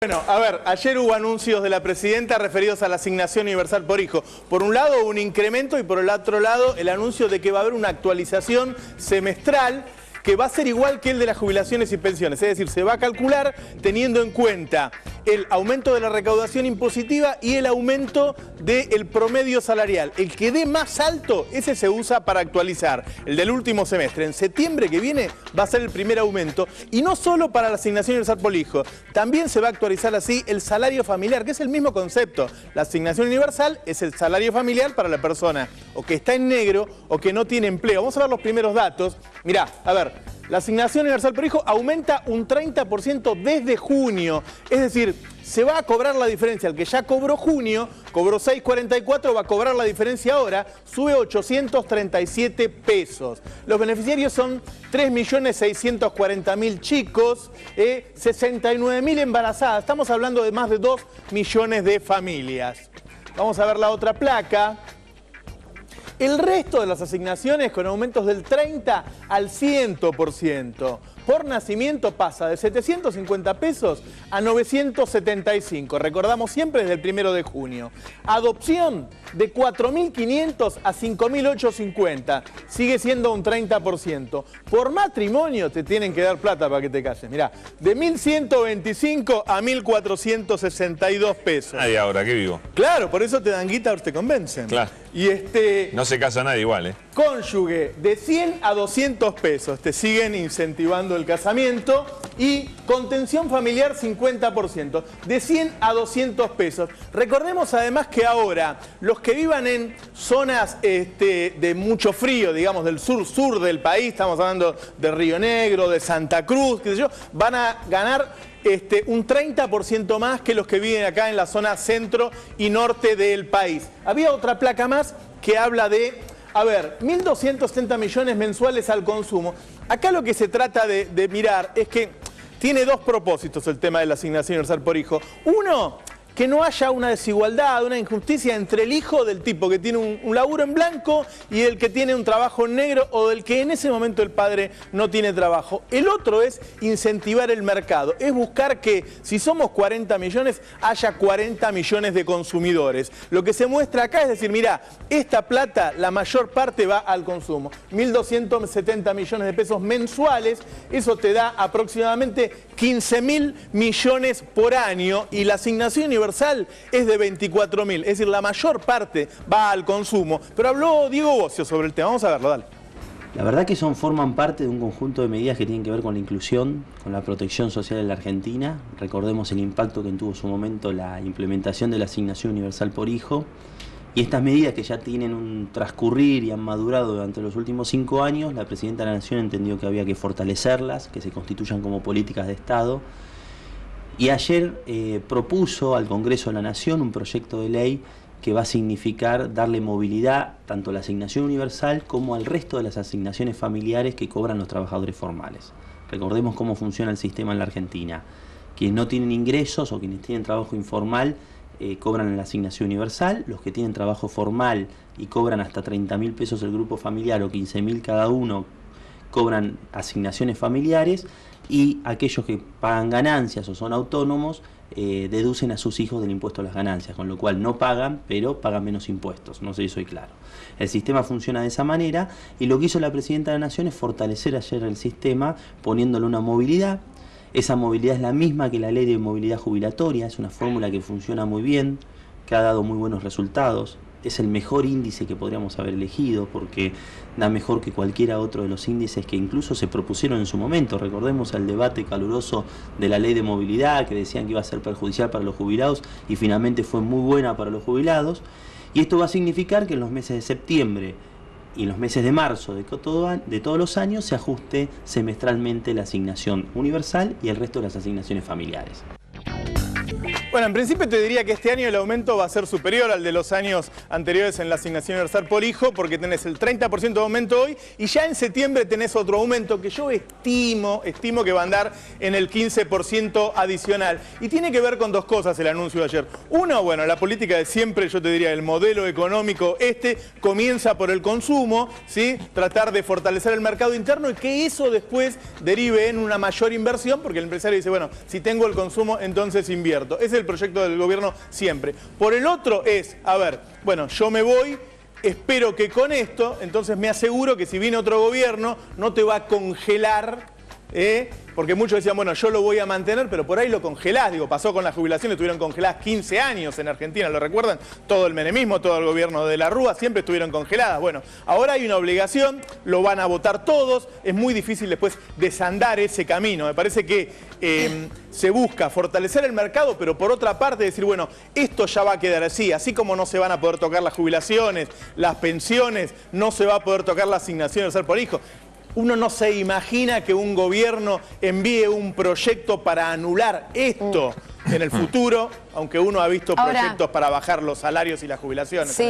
Bueno, a ver, ayer hubo anuncios de la presidenta referidos a la asignación universal por hijo. Por un lado un incremento y por el otro lado el anuncio de que va a haber una actualización semestral que va a ser igual que el de las jubilaciones y pensiones. Es decir, se va a calcular teniendo en cuenta el aumento de la recaudación impositiva y el aumento del promedio salarial. El que dé más alto, ese se usa para actualizar. El del último semestre. En septiembre que viene va a ser el primer aumento. Y no solo para la asignación universal por hijo. También se va a actualizar así el salario familiar, que es el mismo concepto. La asignación universal es el salario familiar para la persona o que está en negro o que no tiene empleo. Vamos a ver los primeros datos. Mirá, a ver. La asignación universal por hijo aumenta un 30% desde junio. Es decir, se va a cobrar la diferencia. El que ya cobró junio, cobró 6,44, va a cobrar la diferencia ahora, sube 837 pesos. Los beneficiarios son 3.640.000 chicos, 69.000 embarazadas. Estamos hablando de más de 2 millones de familias. Vamos a ver la otra placa. El resto de las asignaciones con aumentos del 30 al 100%. Por nacimiento pasa de 750 pesos a 975. Recordamos siempre desde el 1 de junio. Adopción de 4.500 a 5.850. Sigue siendo un 30%. Por matrimonio te tienen que dar plata para que te cases. Mirá, de 1.125 a 1.462 pesos. Nadie ahora, ¿qué vivo? Claro, por eso te dan guita, te convencen. Claro. Y no se casa nadie igual, ¿eh? Cónyuge, de 100 a 200 pesos. Te siguen incentivando el casamiento. Y contención familiar, 50%. De 100 a 200 pesos. Recordemos además que ahora, los que vivan en zonas de mucho frío, digamos, del sur del país, estamos hablando de Río Negro, de Santa Cruz, qué sé yo, van a ganar un 30% más que los que viven acá en la zona centro y norte del país. Había otra placa más que habla de, a ver, 1.270 millones mensuales al consumo. Acá lo que se trata de mirar es que tiene dos propósitos el tema de la asignación universal por hijo. Uno, que no haya una desigualdad, una injusticia entre el hijo del tipo que tiene un laburo en blanco y el que tiene un trabajo en negro o del que en ese momento el padre no tiene trabajo. El otro es incentivar el mercado, es buscar que si somos 40 millones haya 40 millones de consumidores. Lo que se muestra acá es decir, mira, esta plata la mayor parte va al consumo. 1.270 millones de pesos mensuales, eso te da aproximadamente 15.000 millones por año y la asignación universal es de 24.000, es decir, la mayor parte va al consumo. Pero habló Diego Bocio sobre el tema, vamos a verlo, dale. La verdad que forman parte de un conjunto de medidas que tienen que ver con la inclusión, con la protección social en la Argentina. Recordemos el impacto que tuvo en su momento la implementación de la asignación universal por hijo. Y estas medidas que ya tienen un transcurrir y han madurado durante los últimos 5 años, la Presidenta de la Nación entendió que había que fortalecerlas, que se constituyan como políticas de Estado. Y ayer propuso al Congreso de la Nación un proyecto de ley que va a significar darle movilidad tanto a la asignación universal como al resto de las asignaciones familiares que cobran los trabajadores formales. Recordemos cómo funciona el sistema en la Argentina. Quienes no tienen ingresos o quienes tienen trabajo informal cobran la asignación universal. Los que tienen trabajo formal y cobran hasta 30.000 pesos el grupo familiar o 15.000 cada uno cobran asignaciones familiares. Y aquellos que pagan ganancias o son autónomos deducen a sus hijos del impuesto a las ganancias, con lo cual no pagan, pero pagan menos impuestos. No sé si soy claro. El sistema funciona de esa manera y lo que hizo la Presidenta de la Nación es fortalecer ayer el sistema poniéndole una movilidad. Esa movilidad es la misma que la ley de movilidad jubilatoria, es una fórmula que funciona muy bien, que ha dado muy buenos resultados. Es el mejor índice que podríamos haber elegido porque da mejor que cualquiera otro de los índices que incluso se propusieron en su momento. Recordemos el debate caluroso de la ley de movilidad que decían que iba a ser perjudicial para los jubilados y finalmente fue muy buena para los jubilados. Y esto va a significar que en los meses de septiembre y en los meses de marzo de todos los años se ajuste semestralmente la asignación universal y el resto de las asignaciones familiares. Bueno, en principio te diría que este año el aumento va a ser superior al de los años anteriores en la asignación universal por hijo, porque tenés el 30% de aumento hoy y ya en septiembre tenés otro aumento que yo estimo que va a andar en el 15% adicional. Y tiene que ver con dos cosas el anuncio de ayer. Uno, bueno, la política de siempre, yo te diría, el modelo económico comienza por el consumo, ¿sí? Tratar de fortalecer el mercado interno y que eso después derive en una mayor inversión, porque el empresario dice, bueno, si tengo el consumo, entonces invierto. Ese es el proyecto del gobierno siempre. Por el otro es, a ver, bueno, yo me voy, espero que con esto, entonces me aseguro que si viene otro gobierno, no te va a congelar, porque muchos decían, bueno, yo lo voy a mantener, pero por ahí lo congelás. Digo, pasó con las jubilaciones, estuvieron congeladas 15 años en Argentina, ¿lo recuerdan? Todo el menemismo, todo el gobierno de la Rúa, siempre estuvieron congeladas. Bueno, ahora hay una obligación, lo van a votar todos, es muy difícil después desandar ese camino. Me parece que se busca fortalecer el mercado, pero por otra parte decir, bueno, esto ya va a quedar así como no se van a poder tocar las jubilaciones, las pensiones, no se va a poder tocar la asignación universal por hijo. Uno no se imagina que un gobierno envíe un proyecto para anular esto en el futuro, aunque uno ha visto proyectos para bajar los salarios y las jubilaciones. Sí.